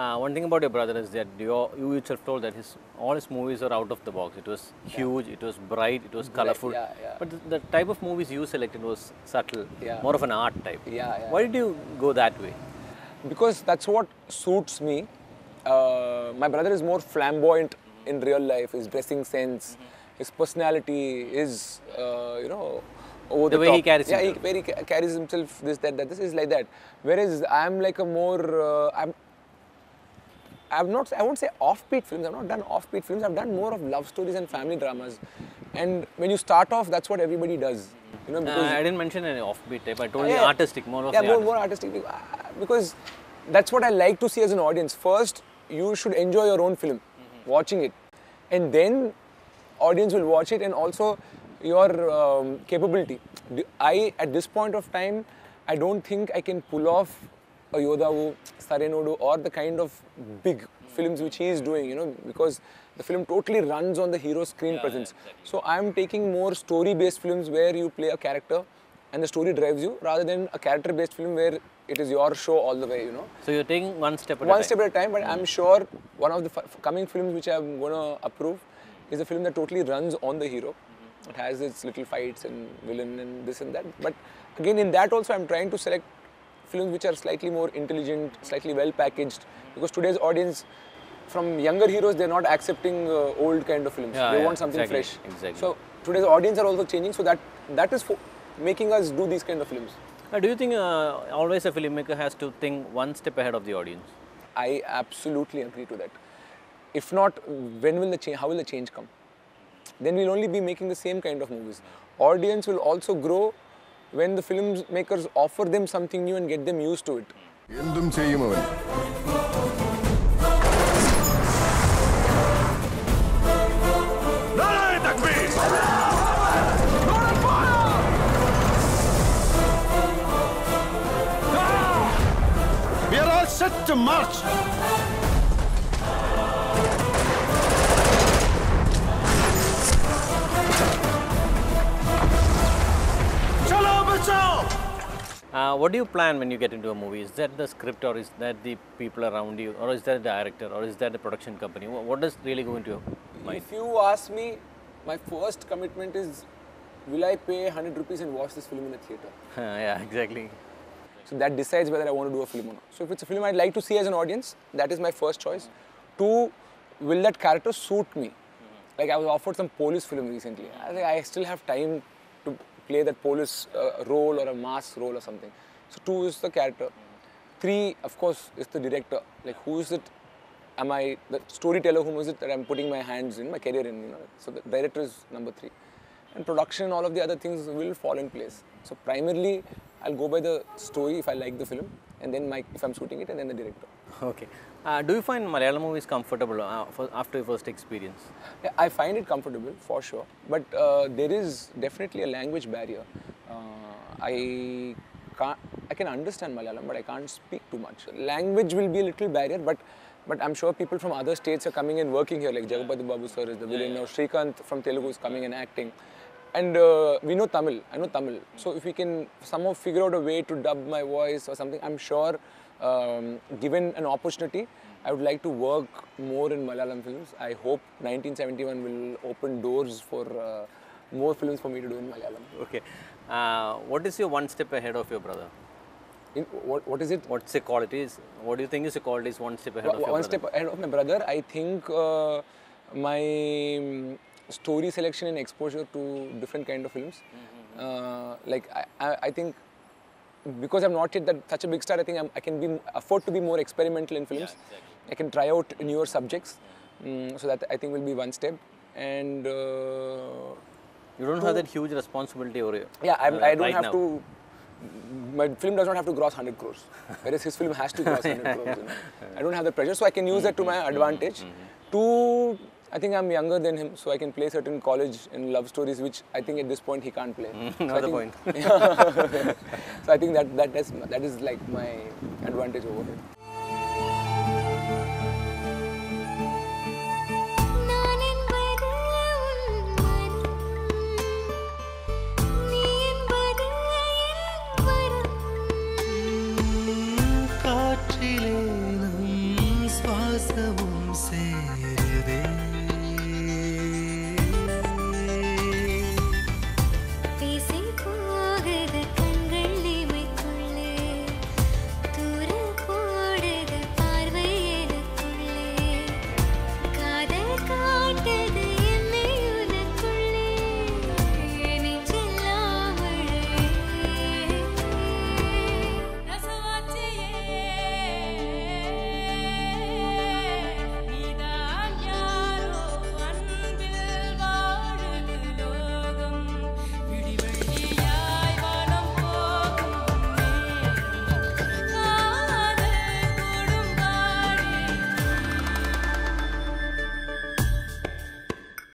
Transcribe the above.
One thing about your brother is that you yourself told that all his movies are out of the box. It was huge, it was bright, it was colorful. But the type of movies you selected was subtle, more of an art type. Why did you go that way? Because that's what suits me. My brother is more flamboyant in real life. His dressing sense, his personality is, you know, over the way top. He carries himself. Yeah, he carries himself. This, that. This is like that. Whereas I'm like a more. I won't say offbeat films. I've not done offbeat films. I've done more of love stories and family dramas. And when you start off, that's what everybody does. You know, because I didn't mention any offbeat type. I told you artistic, more of more artistic. Because that's what I like to see as an audience. First, you should enjoy your own film, watching it, and then audience will watch it, and also your capability. At this point of time, I don't think I can pull off a Yodavu, Sarenodu, or the kind of big films which he is doing, you know, because the film totally runs on the hero's screen presence. Exactly. So I'm taking more story-based films where you play a character and the story drives you, rather than a character-based film where it is your show all the way, you know. So you're taking one step at a time. One step at a time, but I'm sure one of the coming films which I'm going to approve is a film that totally runs on the hero. It has its little fights and villain and this and that. But again, in that also, I'm trying to select films which are slightly more intelligent, slightly well packaged, because today's audience, from younger heroes, they're not accepting old kind of films. They want something fresh. So today's audience are also changing, so that is making us do these kind of films. Do you think always a filmmaker has to think one step ahead of the audience? I absolutely agree to that. If not, when will the change? How will the change come? Then we'll only be making the same kind of movies. Audience will also grow when the filmmakers offer them something new and get them used to it. We are all set to march. What do you plan when you get into a movie? Is that the script, or is that the people around you, or is that the director, or is that the production company? What does really go into your mind? If you ask me, my first commitment is, will I pay 100 rupees and watch this film in the theatre? Yeah, exactly. So that decides whether I want to do a film or not. So if it's a film I'd like to see as an audience, that is my first choice. Two, will that character suit me? Like I was offered some police film recently. I think I still have time to play that police role or a mass role or something. So two is the character. Three, of course, is the director. Like who is it? Am I the storyteller? Whom is it that I'm putting my hands in, my career in? You know. So the director is number three. And production, all of the other things will fall in place. So primarily, I'll go by the story if I like the film, and then if I'm shooting it, and then the director. Okay. Do you find Malayalam movies comfortable after your first experience? Yeah, I find it comfortable for sure, but there is definitely a language barrier. I can understand Malayalam, but I can't speak too much. Language will be a little barrier, but I'm sure people from other states are coming and working here, like Jagapati Babu sir is the villain now, Srikanth from Telugu is coming and acting. And we know Tamil, I know Tamil. So if we can somehow figure out a way to dub my voice or something, I'm sure given an opportunity, I would like to work more in Malayalam films. I hope 1971 will open doors for more films for me to do in Malayalam. Okay. What is your one step ahead of your brother? What is it? What's the qualities? What do you think is the qualities one step ahead of your brother? One step ahead of my brother, I think my story selection and exposure to different kind of films. Like I think because I'm not yet such a big star, I think I can afford to be more experimental in films. Yeah, exactly. I can try out newer subjects. So that I think will be one step. And you don't have that huge responsibility over you. Yeah, I don't have to. My film does not have to gross 100 crores, whereas his film has to gross 100 crores. You know? I don't have the pressure, so I can use that to my advantage. Two, I think I'm younger than him, so I can play certain college and love stories, which I think at this point he can't play. Another point. So I think that is like my advantage over him.